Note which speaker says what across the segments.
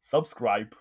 Speaker 1: subscribe.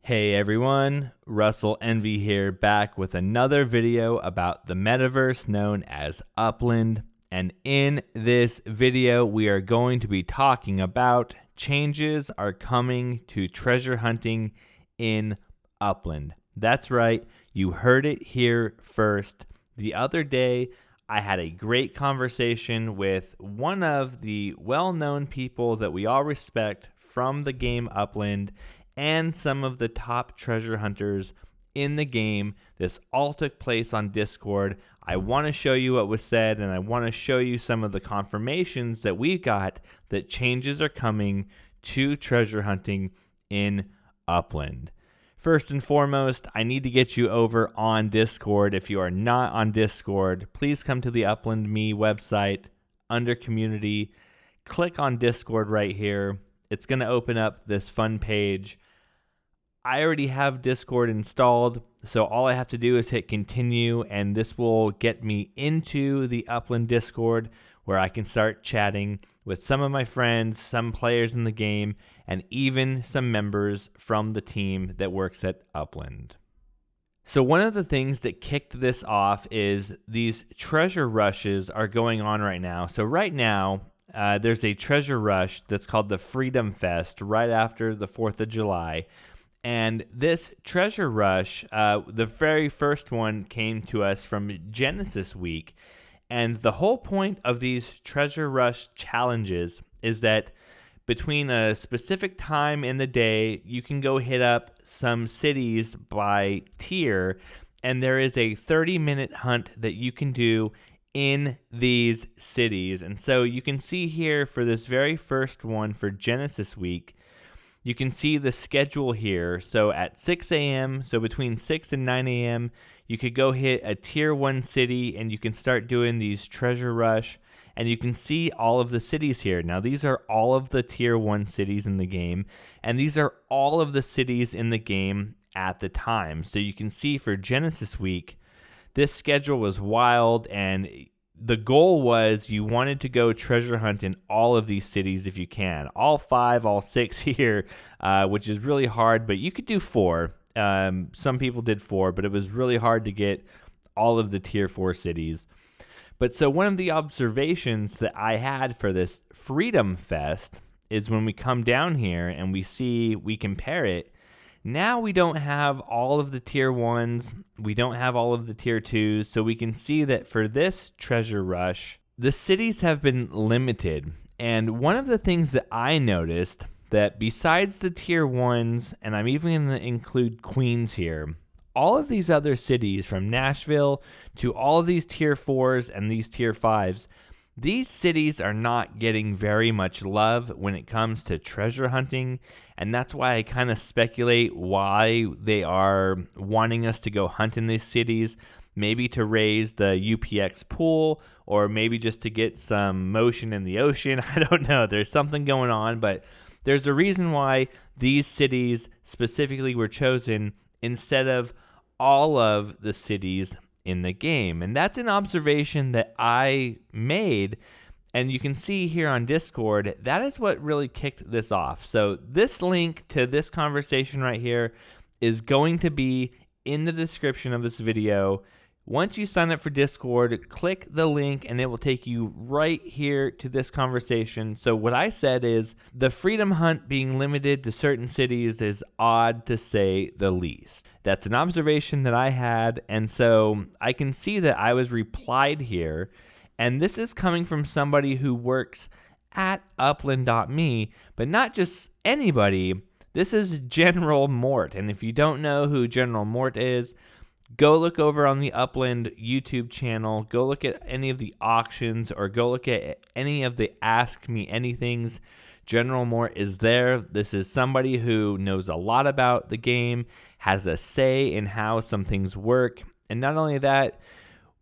Speaker 2: Hey everyone, Russell Envy here, back with another video about the metaverse known as Upland. And in this video, we are going to be talking about changes are coming to treasure hunting in Upland. That's right, you heard it here first. The other day, I had a great conversation with one of the well-known people that we all respect from the game Upland, and some of the top treasure hunters in the game. This all took place on Discord. I want to show you what was said, and I want to show you some of the confirmations that we got that changes are coming to treasure hunting in Upland. First and foremost, I need to get you over on Discord. If you are not on Discord, please come to the Upland Me website under community. Click on Discord right here. It's going to open up this fun page. I already have Discord installed, so all I have to do is hit continue, and this will get me into the Upland Discord where I can start chatting with some of my friends, some players in the game, and even some members from the team that works at Upland. So one of the things that kicked this off is these treasure rushes are going on right now. So right now, there's a treasure rush that's called the Freedom Fest right after the 4th of July. And this treasure rush, the very first one came to us from Genesis Week. And the whole point of these treasure rush challenges is that between a specific time in the day, you can go hit up some cities by tier, and there is a 30-minute hunt that you can do in these cities. And so you can see here for this very first one for Genesis Week, you can see the schedule here. So at 6 a.m., so between 6 and 9 a.m., you could go hit a tier 1 city and you can start doing these treasure rush, and you can see all of the cities here. Now, these are all of the tier 1 cities in the game, and these are all of the cities in the game at the time. So you can see for Genesis Week, this schedule was wild, and the goal was you wanted to go treasure hunt in all of these cities if you can. All 5, all 6 here, which is really hard, but you could do 4. Some people did 4, but it was really hard to get all of the tier 4 cities. But so one of the observations that I had for this Freedom Fest is when we come down here and we compare it. Now we don't have all of the tier 1s, we don't have all of the tier 2s, so we can see that for this treasure rush, the cities have been limited. And one of the things that I noticed, that besides the tier 1s, and I'm even going to include Queens here, all of these other cities from Nashville to all of these tier 4s and these tier 5s, these cities are not getting very much love when it comes to treasure hunting, and that's why I kind of speculate why they are wanting us to go hunt in these cities, maybe to raise the UPX pool, or maybe just to get some motion in the ocean. I don't know. There's something going on, but there's a reason why these cities specifically were chosen instead of all of the cities in the game. And that's an observation that I made, and you can see here on Discord, that is what really kicked this off. So this link to this conversation right here is going to be in the description of this video. Once you sign up for Discord, click the link and it will take you right here to this conversation. So what I said is the Freedom Hunt being limited to certain cities is odd, to say the least. That's an observation that I had, and so I can see that I was replied here, and this is coming from somebody who works at Upland.me, but not just anybody. This is General Mort, and if you don't know who General Mort is, go look over on the Upland YouTube channel, go look at any of the auctions, or go look at any of the Ask Me Anythings. General Mort is there. This is somebody who knows a lot about the game, has a say in how some things work, and not only that,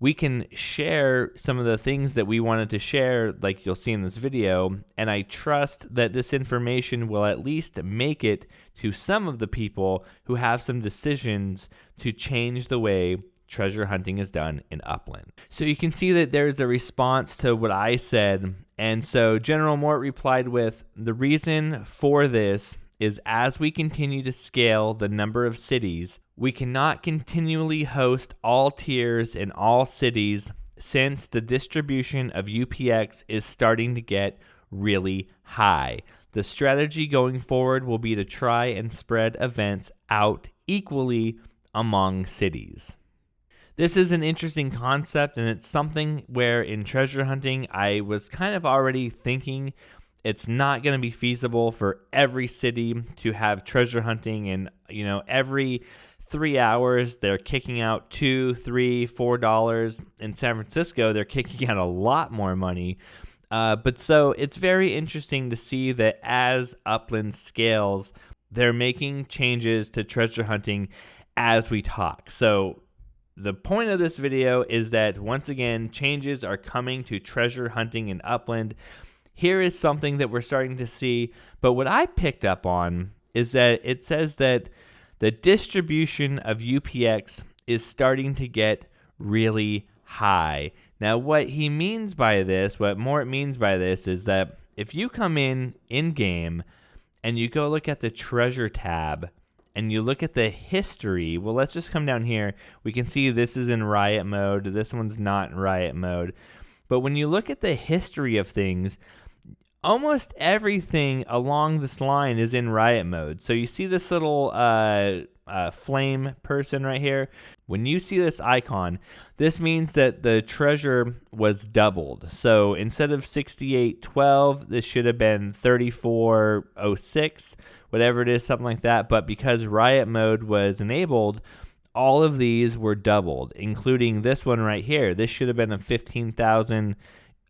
Speaker 2: we can share some of the things that we wanted to share, like you'll see in this video, and I trust that this information will at least make it to some of the people who have some decisions to change the way treasure hunting is done in Upland. So you can see that there's a response to what I said. And so General Mort replied with, the reason for this is as we continue to scale the number of cities, we cannot continually host all tiers in all cities since the distribution of UPX is starting to get really high. The strategy going forward will be to try and spread events out equally among cities. This is an interesting concept, and it's something where in treasure hunting, I was kind of already thinking it's not going to be feasible for every city to have treasure hunting, and every 3 hours they're kicking out $2, $3, $4. In San Francisco, they're kicking out a lot more money. But so it's very interesting to see that as Upland scales, they're making changes to treasure hunting as we talk. So the point of this video is that once again, changes are coming to treasure hunting in Upland. Here is something that we're starting to see, but what I picked up on is that it says that the distribution of UPX is starting to get really high. Now, what he means by this, what Mort means by this, is that if you come in-game and you go look at the treasure tab and you look at the history, well, let's just come down here. We can see this is in riot mode. This one's not in riot mode. But when you look at the history of things, almost everything along this line is in riot mode. So you see this little flame person right here. When you see this icon, this means that the treasure was doubled. So instead of 6812, this should have been 3406, whatever it is, something like that. But because riot mode was enabled, all of these were doubled, including this one right here. This should have been a 15,000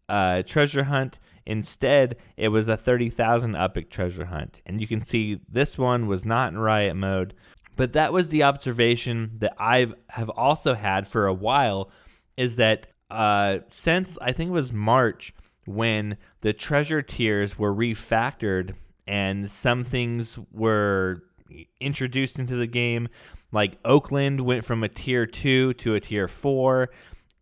Speaker 2: treasure hunt. Instead, it was a 30,000 epic treasure hunt. And you can see this one was not in riot mode. But that was the observation that I have also had for a while, is that since I think it was March when the treasure tiers were refactored and some things were introduced into the game, like Oakland went from a tier 2 to a tier 4,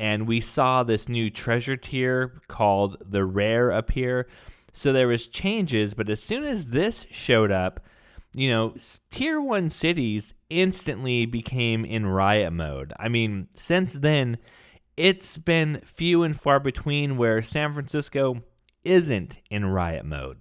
Speaker 2: and we saw this new treasure tier called the Rare appear. So there was changes, but as soon as this showed up, tier 1 cities instantly became in riot mode. I mean, since then, it's been few and far between where San Francisco isn't in riot mode.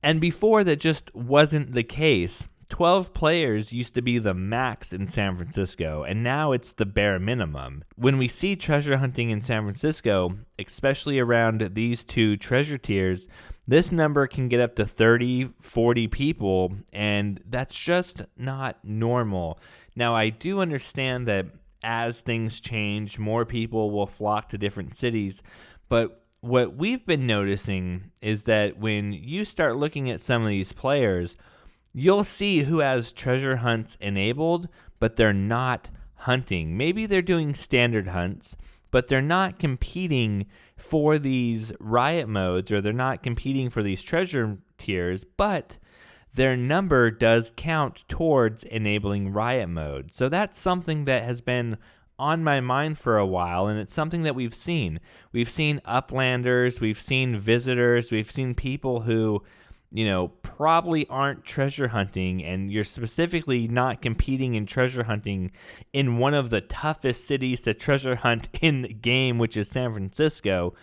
Speaker 2: And before that just wasn't the case. 12 players used to be the max in San Francisco, and now it's the bare minimum. When we see treasure hunting in San Francisco, especially around these two treasure tiers, this number can get up to 30, 40 people, and that's just not normal. Now, I do understand that as things change, more people will flock to different cities, but what we've been noticing is that when you start looking at some of these players, you'll see who has treasure hunts enabled, but they're not hunting. Maybe they're doing standard hunts, but they're not competing for these riot modes, or they're not competing for these treasure tiers, but their number does count towards enabling riot mode. So that's something that has been on my mind for a while, and it's something that we've seen. We've seen Uplanders, we've seen visitors, we've seen people who probably aren't treasure hunting, and you're specifically not competing in treasure hunting in one of the toughest cities to treasure hunt in the game, which is San Francisco.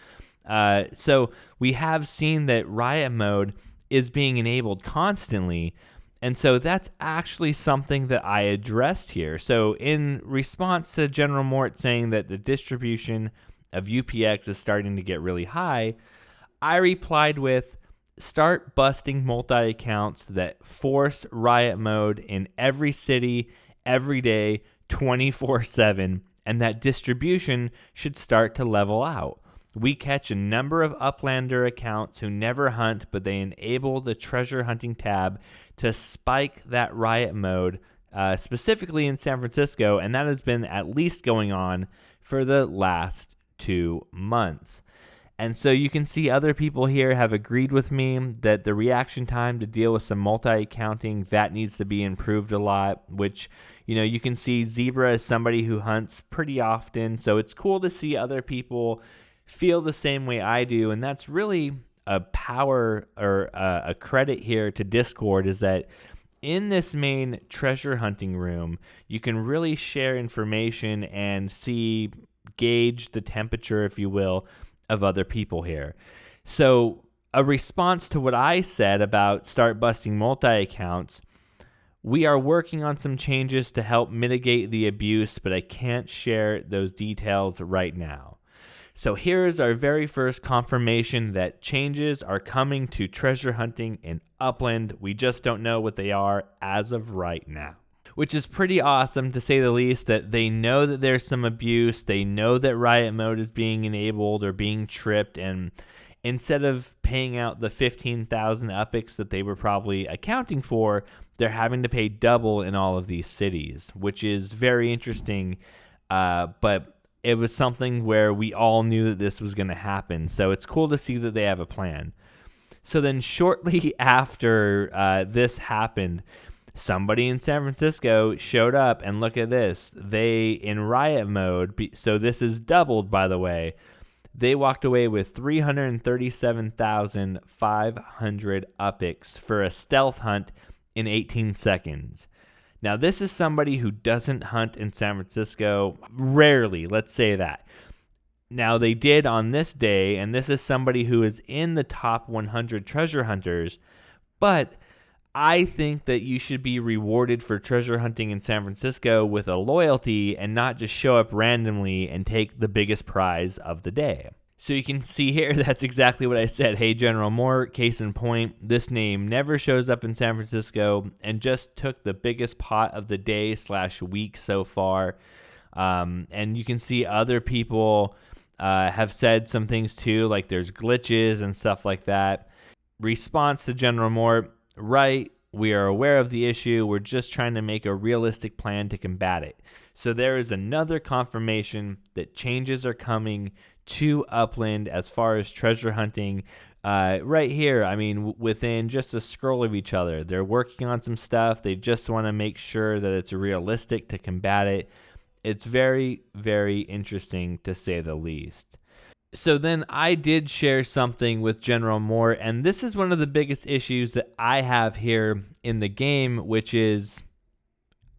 Speaker 2: So we have seen that riot mode is being enabled constantly, and so that's actually something that I addressed here. So in response to General Mort saying that the distribution of UPX is starting to get really high, I replied with, start busting multi-accounts that force riot mode in every city, every day, 24/7, and that distribution should start to level out. We catch a number of Uplander accounts who never hunt, but they enable the treasure hunting tab to spike that riot mode, specifically in San Francisco, and that has been at least going on for the last 2 months. And so you can see other people here have agreed with me that the reaction time to deal with some multi-accounting, that needs to be improved a lot, which, you can see Zebra is somebody who hunts pretty often. So it's cool to see other people feel the same way I do. And that's really a power or a credit here to Discord, is that in this main treasure hunting room, you can really share information and gauge the temperature, if you will, of other people here. So a response to what I said about start busting multi-accounts, we are working on some changes to help mitigate the abuse, but I can't share those details right now. So here is our very first confirmation that changes are coming to treasure hunting in Upland. We just don't know what they are as of right now, which is pretty awesome, to say the least, that they know that there's some abuse. They know that riot mode is being enabled or being tripped, and instead of paying out the 15,000 UPIX that they were probably accounting for, they're having to pay double in all of these cities, which is very interesting. But it was something where we all knew that this was going to happen. So it's cool to see that they have a plan. So then shortly after this happened, somebody in San Francisco showed up, and look at this. They, in riot mode, so this is doubled, by the way, they walked away with 337,500 UPIX for a stealth hunt in 18 seconds. Now, this is somebody who doesn't hunt in San Francisco, rarely, let's say that. Now, they did on this day, and this is somebody who is in the top 100 treasure hunters, but I think that you should be rewarded for treasure hunting in San Francisco with a loyalty and not just show up randomly and take the biggest prize of the day. So you can see here, that's exactly what I said. Hey, General Mort, case in point, this name never shows up in San Francisco and just took the biggest pot of the day / week so far. And you can see other people have said some things too, like there's glitches and stuff like that. Response to General Mort, right, we are aware of the issue. We're just trying to make a realistic plan to combat it. So there is another confirmation that changes are coming to Upland as far as treasure hunting. Right here, I mean, within just a scroll of each other. They're working on some stuff. They just want to make sure that it's realistic to combat it. It's very, very interesting, to say the least. So then I did share something with General Mort, and this is one of the biggest issues that I have here in the game, which is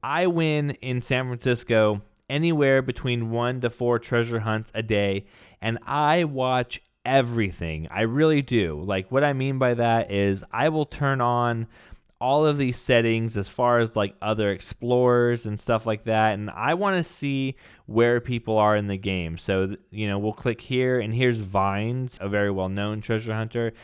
Speaker 2: I win in San Francisco anywhere between 1 to 4 treasure hunts a day, and I watch everything. I really do. Like, what I mean by that is I will turn on all of these settings as far as like other explorers and stuff like that, and I want to see where people are in the game. So we'll click here, and here's Vines, a very well-known treasure hunter.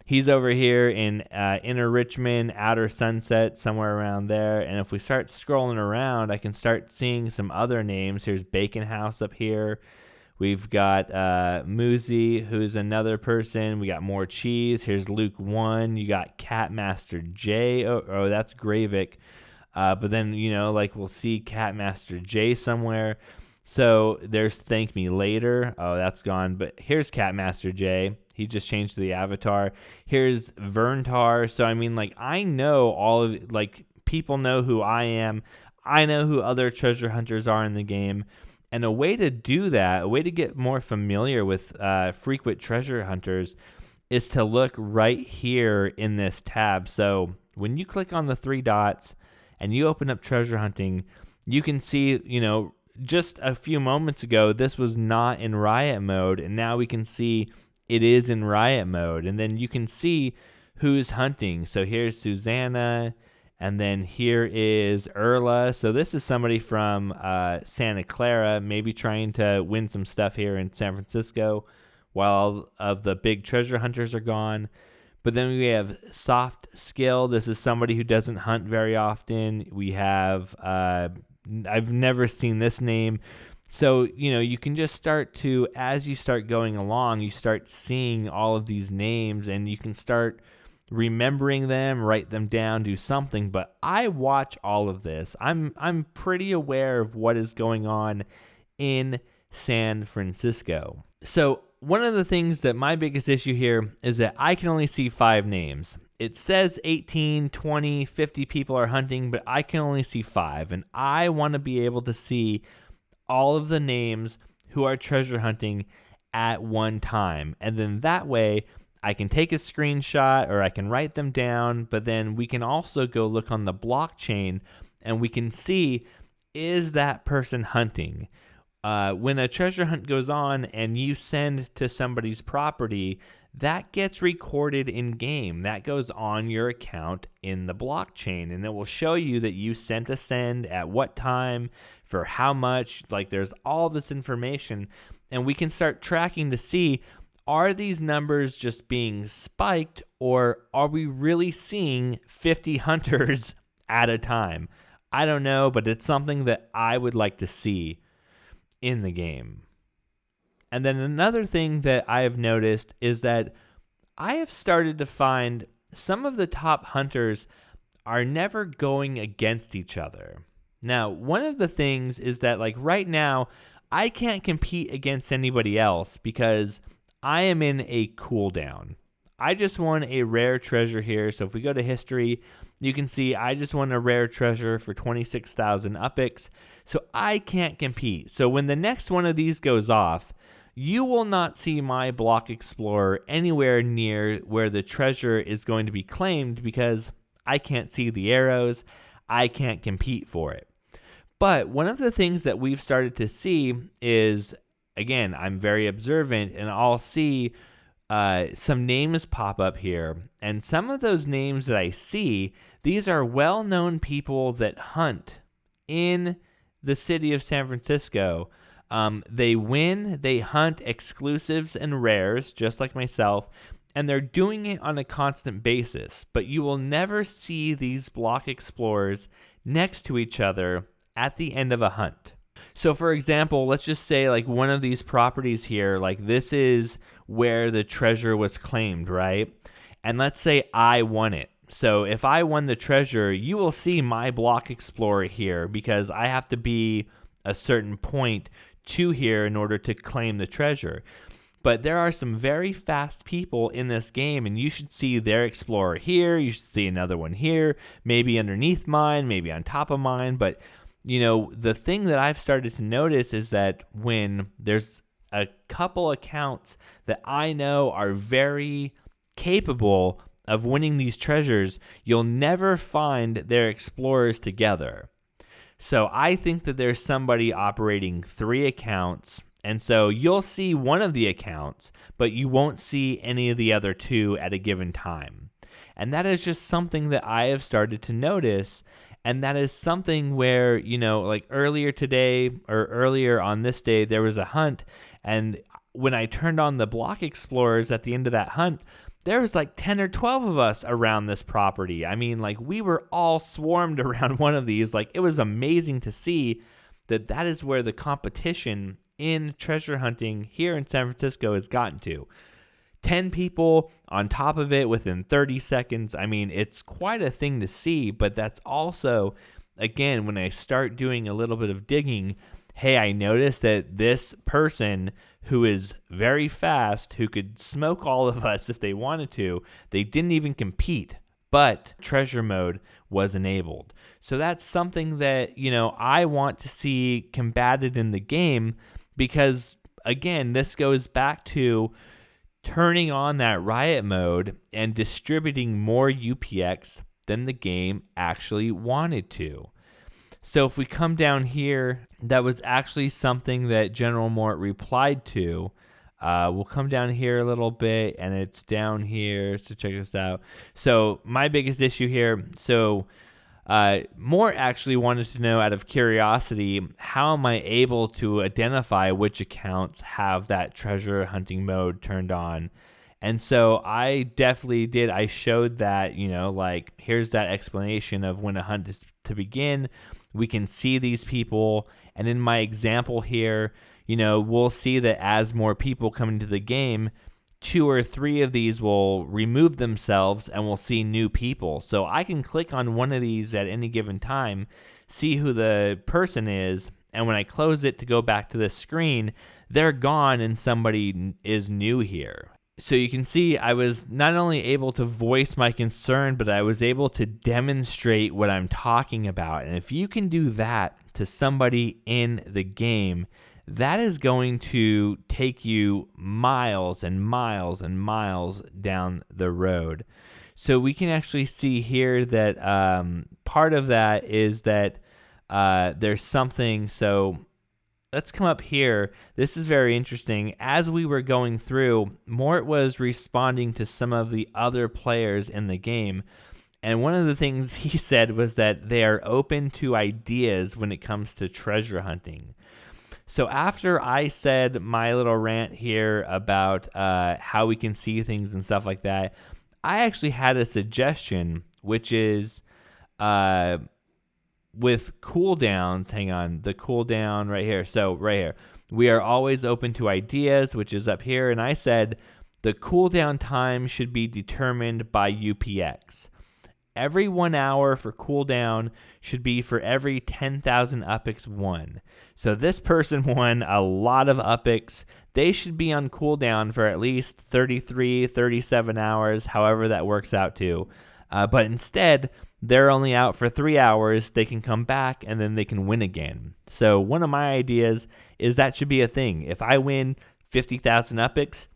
Speaker 2: He's over here in Inner Richmond, Outer Sunset, somewhere around there. And if we start scrolling around, I can start seeing some other names. Here's Bacon House up here. We've got Muzi, who's another person. We got more cheese. Here's Luke 1. You got Catmaster J. Oh, that's Gravik. But then, we'll see Catmaster J somewhere. So there's Thank Me Later. Oh, that's gone. But here's Catmaster J. He just changed the avatar. Here's Verntar. So, I mean, I know all of, people know who I am. I know who other treasure hunters are in the game. And a way to do that, a way to get more familiar with frequent treasure hunters, is to look right here in this tab. So when you click on the 3 dots and you open up treasure hunting, you can see, just a few moments ago, this was not in riot mode. And now we can see it is in riot mode. And then you can see who's hunting. So here's Susanna. And then here is Erla. So this is somebody from Santa Clara, maybe trying to win some stuff here in San Francisco while of the big treasure hunters are gone. But then we have Soft Skill. This is somebody who doesn't hunt very often. We have, I've never seen this name. So, you can just start to, as you start going along, you start seeing all of these names, and you can start remembering them, write them down, do something. But I watch all of this. I'm pretty aware of what is going on in San Francisco. So one of the things that my biggest issue here is that I can only see 5 names. It says 18, 20, 50 people are hunting, but I can only see 5. And I want to be able to see all of the names who are treasure hunting at one time. And then that way I can take a screenshot or I can write them down, but then we can also go look on the blockchain and we can see, is that person hunting? When a treasure hunt goes on and you send to somebody's property, that gets recorded in game. That goes on your account in the blockchain, and it will show you that you sent a send at what time, for how much. Like, there's all this information, and we can start tracking to see, are these numbers just being spiked, or are we really seeing 50 hunters at a time? I don't know, but it's something that I would like to see in the game. And then another thing that I have noticed is that I have started to find some of the top hunters are never going against each other. Now, one of the things is that, like, right now, I can't compete against anybody else because I am in a cooldown. I just won a rare treasure here. So if we go to history, you can see I just won a rare treasure for 26,000 UPIX. So I can't compete. So when the next one of these goes off, you will not see my block explorer anywhere near where the treasure is going to be claimed because I can't see the arrows. I can't compete for it. But one of the things that we've started to see is, again, I'm very observant, and I'll see some names pop up here. And some of those names that I see, these are well-known people that hunt in the city of San Francisco. They win, they hunt exclusives and rares, just like myself, and they're doing it on a constant basis. But you will never see these block explorers next to each other at the end of a hunt. So for example, let's just say like one of these properties here, like this is where the treasure was claimed, right? And let's say I won it. So if I won the treasure, you will see my block explorer here because I have to be a certain point to here in order to claim the treasure. But there are some very fast people in this game, and you should see their explorer here. You should see another one here, maybe underneath mine, maybe on top of mine. But, you know, the thing that I've started to notice is that when there's a couple accounts that I know are very capable of winning these treasures, you'll never find their explorers together. So I think that there's somebody operating 3 accounts, and so you'll see one of the accounts, but you won't see any of the other 2 at a given time. And that is just something that I have started to notice, and that is something where, you know, like earlier today or earlier on this day, there was a hunt, and when I turned on the block explorers at the end of that hunt, there was like 10 or 12 of us around this property. I mean, like, we were all swarmed around one of these. Like, it was amazing to see that that is where the competition in treasure hunting here in San Francisco has gotten to. 10 people on top of it within 30 seconds. I mean, it's quite a thing to see, but that's also, again, when I start doing a little bit of digging, hey, I noticed that this person who is very fast, who could smoke all of us if they wanted to, they didn't even compete, but treasure mode was enabled. So that's something that, you know, I want to see combated in the game because, again, this goes back to turning on that riot mode and distributing more UPX than the game actually wanted to. So if we come down here, that was actually something that General Mort replied to. We'll come down here a little bit, and it's down here. So check this out. So my biggest issue here, Mort actually wanted to know, out of curiosity, how am I able to identify which accounts have that treasure hunting mode turned on? And so I definitely did. I showed that, you know, like, here's that explanation of when a hunt is to begin. We can see these people. And in my example here, you know, we'll see that as more people come into the game, 2 or 3 of these will remove themselves and we'll see new people. So I can click on one of these at any given time, see who the person is, And when I close it to go back to this screen, they're gone and somebody is new here. So you can see I was not only able to voice my concern, but I was able to demonstrate what I'm talking about. And if you can do that to somebody in the game, that is going to take you miles and miles and miles down the road. So we can actually see here that part of that is that there's something. So let's come up here. This is very interesting. As we were going through, Mort was responding to some of the other players in the game. And one of the things he said was that they are open to ideas when it comes to treasure hunting. So after I said my little rant here about how we can see things and stuff like that, I actually had a suggestion, which is with cooldowns. Hang on, the cooldown right here. So right here, we are always open to ideas, which is up here. And I said the cooldown time should be determined by UPX. Every 1 hour for cooldown should be for every 10,000 UPX won. So this person won a lot of UPX. They should be on cooldown for at least 33, 37 hours, however that works out to. But instead, they're only out for 3 hours. They can come back and then they can win again. So one of my ideas is that should be a thing. If I win 50,000 UPX,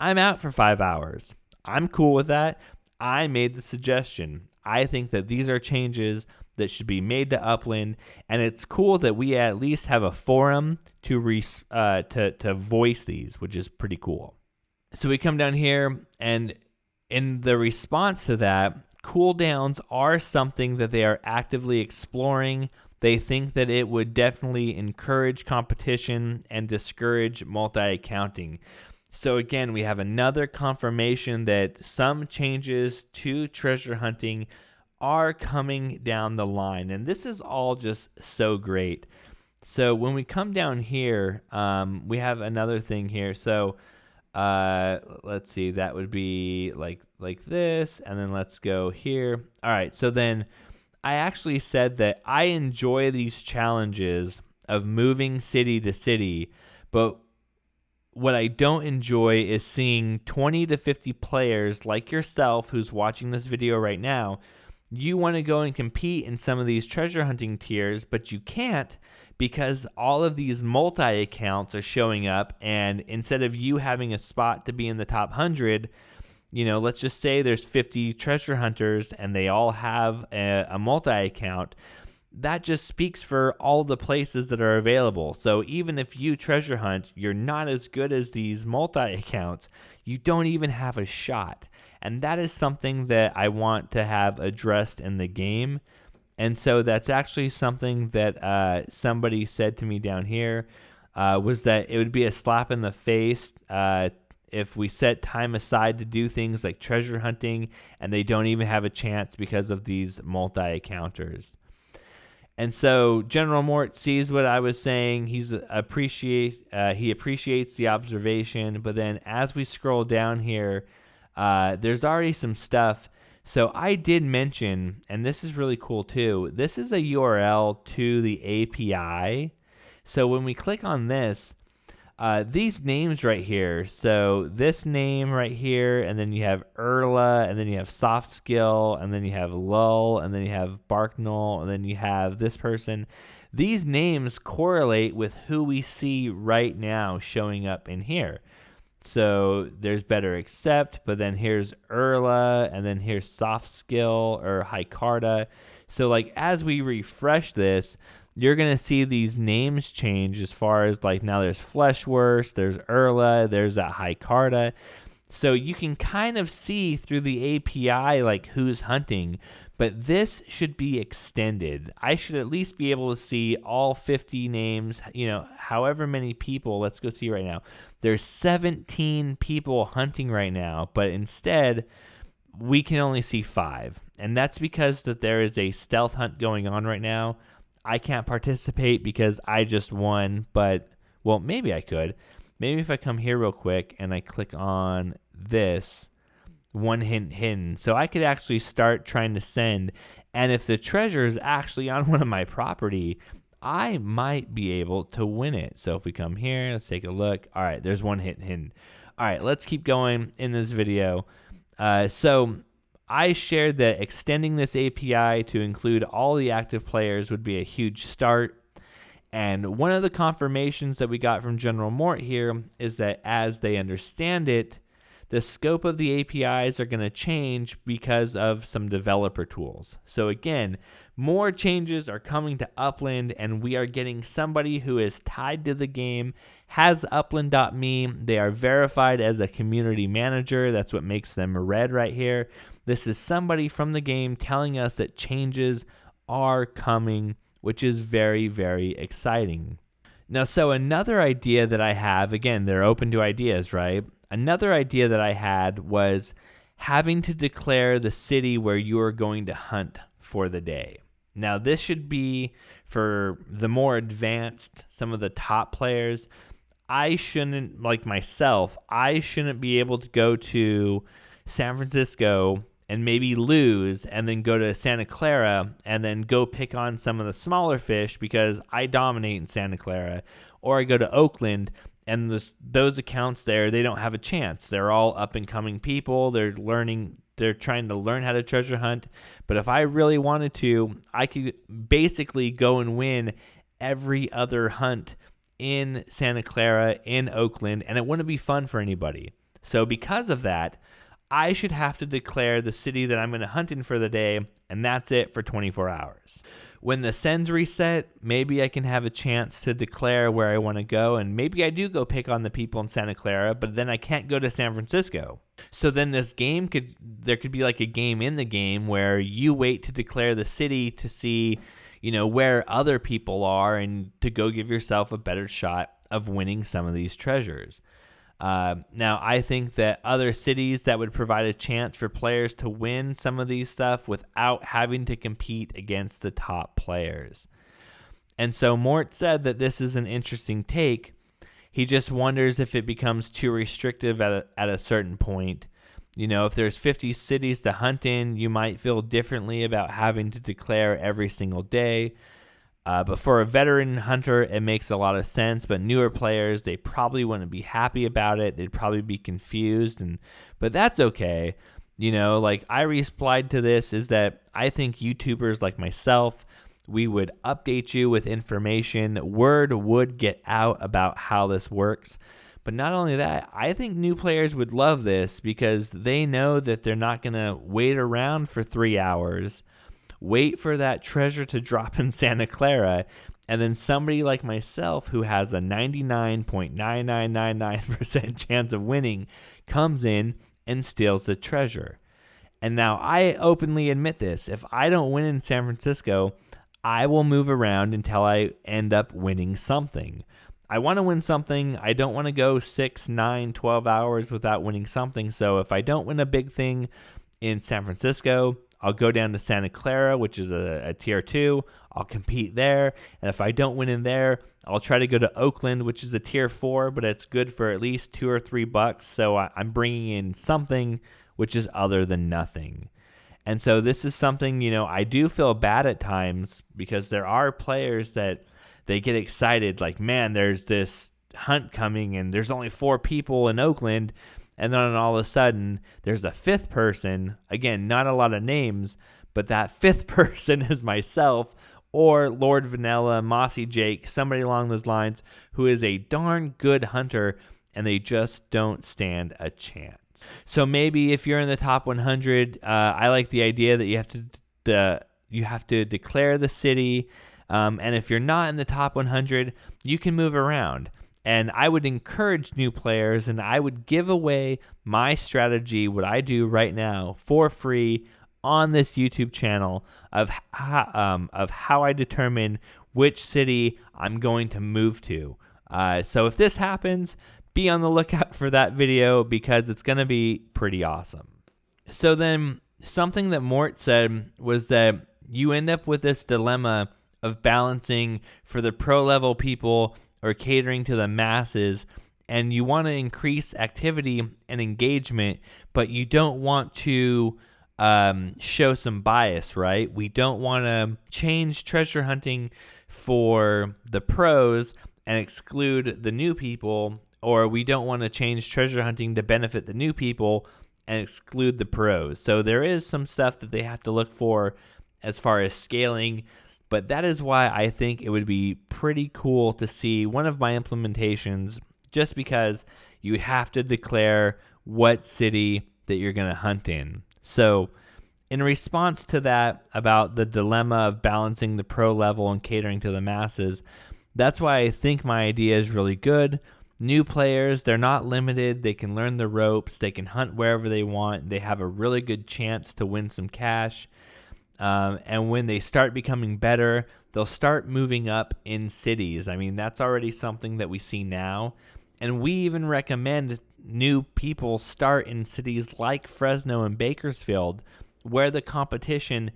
Speaker 2: I'm out for 5 hours. I'm cool with that. I made the suggestion. I think that these are changes that should be made to Upland, and it's cool that we at least have a forum to voice these, which is pretty cool. So we come down here, and in the response to that, cooldowns are something that they are actively exploring. They think that it would definitely encourage competition and discourage multi-accounting. So again, we have another confirmation that some changes to treasure hunting are coming down the line. And this is all just so great. So when we come down here, we have another thing here. So let's see, that would be like this. And then let's go here. All right, so then I actually said that I enjoy these challenges of moving city to city, but what I don't enjoy is seeing 20 to 50 players like yourself who's watching this video right now. You want to go and compete in some of these treasure hunting tiers, but you can't because all of these multi-accounts are showing up, and instead of you having a spot to be in the top 100, you know, let's just say there's 50 treasure hunters and they all have a multi-account. That just speaks for all the places that are available. So even if you treasure hunt, you're not as good as these multi-accounts. You don't even have a shot. And that is something that I want to have addressed in the game. And so that's actually something that somebody said to me down here, was that it would be a slap in the face if we set time aside to do things like treasure hunting and they don't even have a chance because of these multi-accounters. And so General Mort sees what I was saying. He appreciates the observation. But then as we scroll down here, there's already some stuff. So I did mention, and this is really cool too, this is a URL to the API. So when we click on this, these names right here, so this name right here, and then you have Erla, and then you have Soft Skill, and then you have Lull, and then you have Barknull, and then you have this person. These names correlate with who we see right now showing up in here. So there's Better Accept, but then here's Erla, and then here's Soft Skill or Hycarta. So like as we refresh this, you're going to see these names change as far as like now there's Fleshworst, there's Erla, there's that Hycarta. So you can kind of see through the API like who's hunting, but this should be extended. I should at least be able to see all 50 names, you know, however many people. Let's go see right now. There's 17 people hunting right now, but instead we can only see 5. And that's because that there is a stealth hunt going on right now. I can't participate because I just won, but, well, maybe I could. Maybe if I come here real quick and I click on this, one hint hidden. So I could actually start trying to send, and if the treasure is actually on one of my property, I might be able to win it. So if we come here, let's take a look. All right, there's one hidden. All right, let's keep going in this video. So I shared that extending this API to include all the active players would be a huge start. And one of the confirmations that we got from General Mort here is that as they understand it, the scope of the APIs are going to change because of some developer tools. So again, more changes are coming to Upland, and we are getting somebody who is tied to the game, has upland.me. They are verified as a community manager. That's what makes them red right here. This is somebody from the game telling us that changes are coming, which is very, very exciting. Now, so another idea that I have, again, they're open to ideas, right? Another idea that I had was having to declare the city where you are going to hunt for the day. Now, this should be for the more advanced, some of the top players. I shouldn't, like myself, I shouldn't be able to go to San Francisco and maybe lose and then go to Santa Clara and then go pick on some of the smaller fish because I dominate in Santa Clara. Or I go to Oakland and those accounts there, they don't have a chance. They're all up and coming people. They're trying to learn how to treasure hunt. But if I really wanted to, I could basically go and win every other hunt in Santa Clara, in Oakland, and it wouldn't be fun for anybody. So because of that, I should have to declare the city that I'm going to hunt in for the day, and that's it for 24 hours. When the sends reset, maybe I can have a chance to declare where I want to go, and maybe I do go pick on the people in Santa Clara, but then I can't go to San Francisco. So then this game there could be like a game in the game where you wait to declare the city to see, where other people are and to go give yourself a better shot of winning some of these treasures. Now, I think that other cities that would provide a chance for players to win some of these stuff without having to compete against the top players. And so Mort said that this is an interesting take. He just wonders if it becomes too restrictive at a certain point. If there's 50 cities to hunt in, you might feel differently about having to declare every single day. But for a veteran hunter, it makes a lot of sense. But newer players, they probably wouldn't be happy about it. They'd probably be confused. But that's okay. I replied to this is that I think YouTubers like myself, we would update you with information. Word would get out about how this works. But not only that, I think new players would love this because they know that they're not going to wait around for 3 hours. Wait for that treasure to drop in Santa Clara, and then somebody like myself who has a 99.9999% chance of winning comes in and steals the treasure. And now I openly admit this. If I don't win in San Francisco, I will move around until I end up winning something. I want to win something. I don't want to go 6, 9, 12 hours without winning something. So if I don't win a big thing in San Francisco, I'll go down to Santa Clara, which is a tier 2. I'll compete there. And if I don't win in there, I'll try to go to Oakland, which is a tier 4, but it's good for at least $2 or $3. So I'm bringing in something which is other than nothing. And so this is something, I do feel bad at times because there are players that they get excited like, man, there's this hunt coming and there's only 4 people in Oakland. And then all of a sudden, there's a 5th person. Again, not a lot of names, but that 5th person is myself or Lord Vanilla, Mossy Jake, somebody along those lines who is a darn good hunter, and they just don't stand a chance. So maybe if you're in the top 100, I like the idea that you have to declare the city, and if you're not in the top 100, you can move around. And I would encourage new players, and I would give away my strategy, what I do right now, for free on this YouTube channel of how I determine which city I'm going to move to. So if this happens, be on the lookout for that video because it's going to be pretty awesome. So then something that Mort said was that you end up with this dilemma of balancing for the pro level people or catering to the masses, and you want to increase activity and engagement, but you don't want to show some bias, right? We don't want to change treasure hunting for the pros and exclude the new people, or we don't want to change treasure hunting to benefit the new people and exclude the pros. So there is some stuff that they have to look for as far as scaling, but that is why I think it would be pretty cool to see one of my implementations, just because you have to declare what city that you're going to hunt in. So in response to that, about the dilemma of balancing the pro level and catering to the masses, that's why I think my idea is really good. New players, they're not limited. They can learn the ropes. They can hunt wherever they want. They have a really good chance to win some cash. And when they start becoming better, they'll start moving up in cities. I mean, that's already something that we see now. And we even recommend new people start in cities like Fresno and Bakersfield, where the competition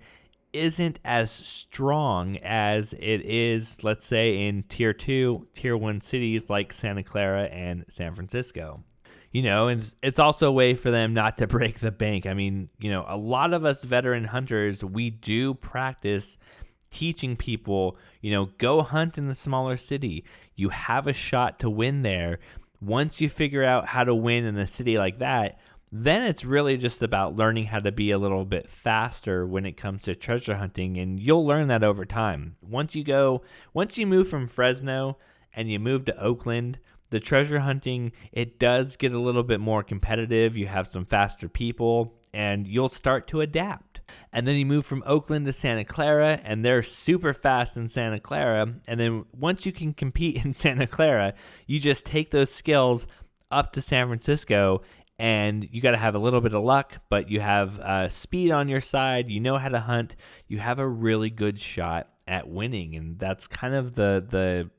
Speaker 2: isn't as strong as it is, let's say, in tier 2, tier 1 cities like Santa Clara and San Francisco. And it's also a way for them not to break the bank. I mean, a lot of us veteran hunters, we do practice teaching people, go hunt in the smaller city. You have a shot to win there. Once you figure out how to win in a city like that, then it's really just about learning how to be a little bit faster when it comes to treasure hunting, and you'll learn that over time. Once you move from Fresno and you move to Oakland, the treasure hunting, it does get a little bit more competitive. You have some faster people, and you'll start to adapt. And then you move from Oakland to Santa Clara, and they're super fast in Santa Clara. And then once you can compete in Santa Clara, you just take those skills up to San Francisco, and you got to have a little bit of luck, but you have speed on your side. You know how to hunt. You have a really good shot at winning, and that's kind of the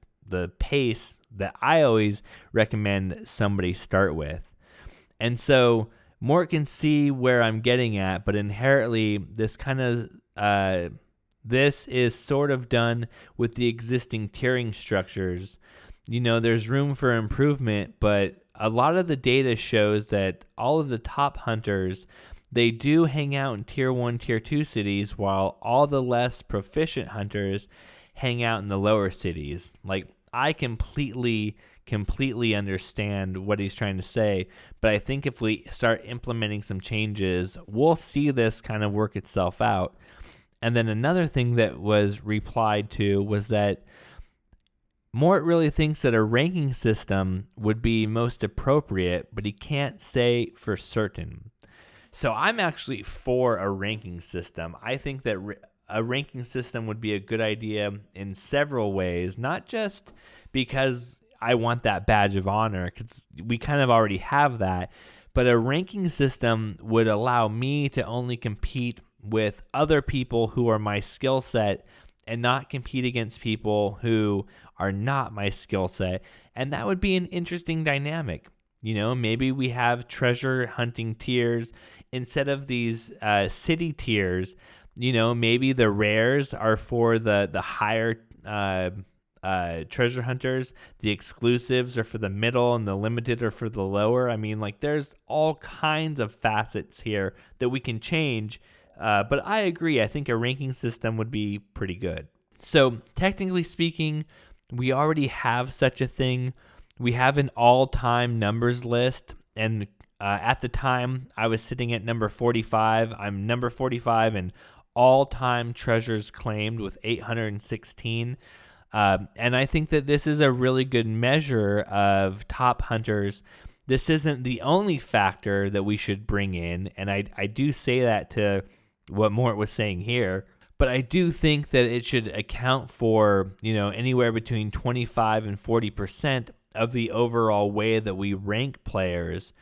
Speaker 2: pace that I always recommend somebody start with. And so Mort can see where I'm getting at, but inherently this is sort of done with the existing tiering structures. There's room for improvement, but a lot of the data shows that all of the top hunters, they do hang out in tier 1, tier 2 cities, while all the less proficient hunters hang out in the lower cities. Like, I completely understand what he's trying to say, but I think if we start implementing some changes, we'll see this kind of work itself out. And then another thing that was replied to was that Mort really thinks that a ranking system would be most appropriate, but he can't say for certain. So I'm actually for a ranking system. I think that a ranking system would be a good idea in several ways, not just because I want that badge of honor, because we kind of already have that, but a ranking system would allow me to only compete with other people who are my skill set and not compete against people who are not my skill set. And that would be an interesting dynamic. Maybe we have treasure hunting tiers instead of these city tiers. Maybe the rares are for the higher treasure hunters. The exclusives are for the middle, and the limited are for the lower. I mean, there's all kinds of facets here that we can change. But I agree. I think a ranking system would be pretty good. So technically speaking, we already have such a thing. We have an all-time numbers list, and at the time, I was sitting at number 45. I'm number 45 in all-time treasures claimed with 816. And I think that this is a really good measure of top hunters. This isn't the only factor that we should bring in, and I do say that to what Mort was saying here, but I do think that it should account for, anywhere between 25 and 40% of the overall way that we rank players.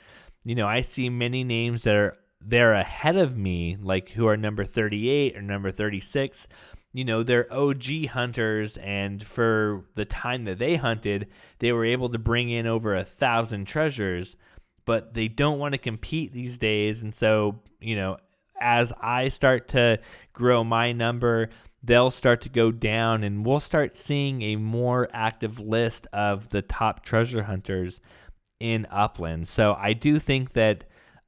Speaker 2: I see many names that they're ahead of me, who are number 38 or number 36. They're OG hunters, and for the time that they hunted, they were able to bring in over 1,000 treasures, but they don't want to compete these days. And so, as I start to grow my number, they'll start to go down, and we'll start seeing a more active list of the top treasure hunters in Upland. So I do think that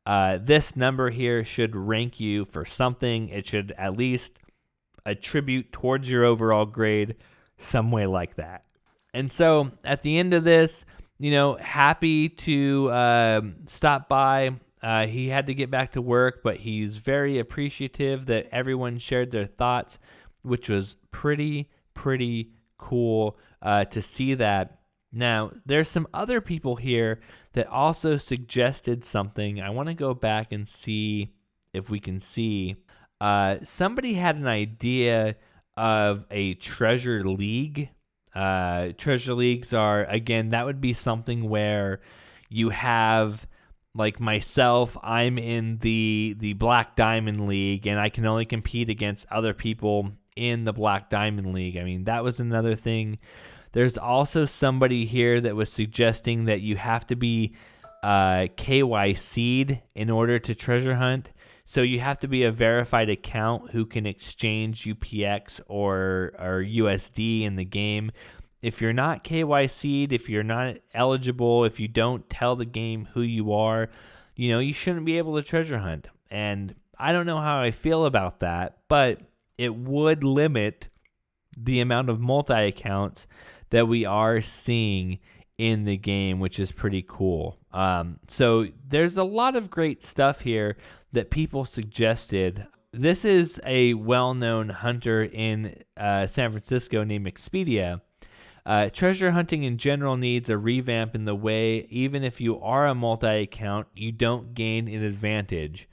Speaker 2: This number here should rank you for something. It should at least attribute towards your overall grade, some way like that. And so at the end of this, happy to stop by. He had to get back to work, but he's very appreciative that everyone shared their thoughts, which was pretty cool to see that. Now, there's some other people here that also suggested something. I want to go back and see if we can see. Somebody had an idea of a treasure league. Treasure leagues are, again, that would be something where you have, like myself, I'm in the Black Diamond League, and I can only compete against other people in the Black Diamond League. I mean, that was another thing. There's also somebody here that was suggesting that you have to be KYC'd in order to treasure hunt. So you have to be a verified account who can exchange UPX or USD in the game. If you're not KYC'd, if you're not eligible, if you don't tell the game who you are, you shouldn't be able to treasure hunt. And I don't know how I feel about that, but it would limit the amount of multi-accounts that we are seeing in the game, which is pretty cool. So there's a lot of great stuff here that people suggested. This is a well-known hunter in San Francisco named Expedia. Treasure hunting in general needs a revamp in the way, even if you are a multi-account, you don't gain an advantage.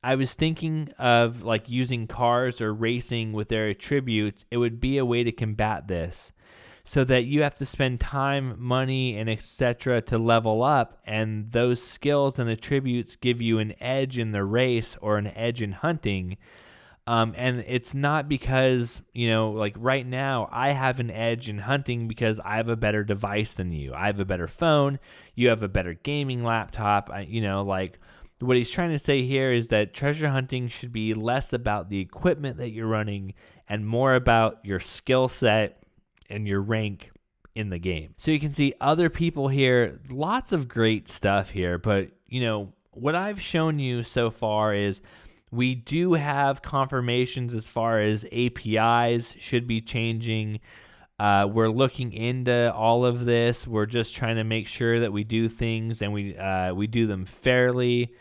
Speaker 2: I was thinking of like using cars or racing with their attributes. It would be a way to combat this, so that you have to spend time, money, and etc. to level up, and those skills and attributes give you an edge in the race or an edge in hunting. And it's not because, like right now, I have an edge in hunting because I have a better device than you. I have a better phone. You have a better gaming laptop. What he's trying to say here is that treasure hunting should be less about the equipment that you're running and more about your skill set and your rank in the game. So you can see other people here, lots of great stuff here, but what I've shown you so far is we do have confirmations as far as APIs should be changing. We're looking into all of this. We're just trying to make sure that we do things and we do them fairly.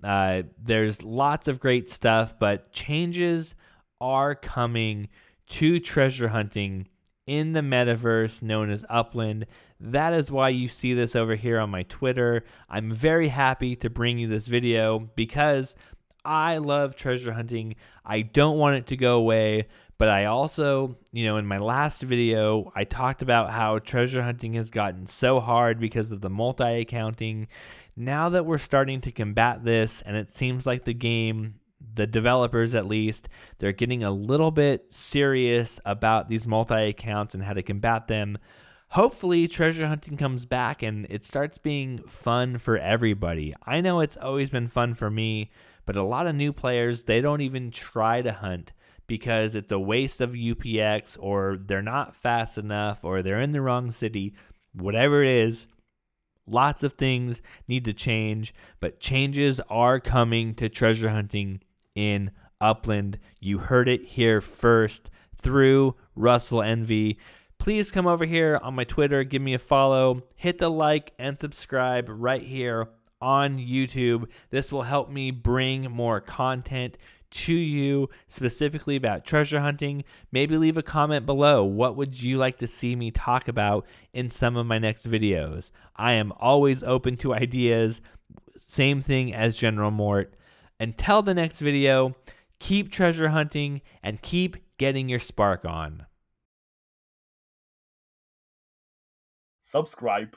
Speaker 2: There's lots of great stuff, but changes are coming to treasure hunting in the metaverse known as Upland. That is why you see this over here on my Twitter. I'm very happy to bring you this video because I love treasure hunting. I don't want it to go away, but I also, in my last video, I talked about how treasure hunting has gotten so hard because of the multi-accounting. Now that we're starting to combat this, and it seems like the game, the developers at least, they're getting a little bit serious about these multi-accounts and how to combat them. Hopefully treasure hunting comes back and it starts being fun for everybody. I know it's always been fun for me, but a lot of new players, they don't even try to hunt because it's a waste of UPX, or they're not fast enough, or they're in the wrong city. Whatever it is, lots of things need to change, but changes are coming to treasure hunting in Upland. You heard it here first through Russell Envy. Please come over here on my Twitter, give me a follow, hit the like and subscribe right here on YouTube. This will help me bring more content to you specifically about treasure hunting. Maybe leave a comment below. What would you like to see me talk about in some of my next videos? I am always open to ideas. Same thing as General Mort. Until the next video, keep treasure hunting and keep getting your spark on.
Speaker 1: Subscribe.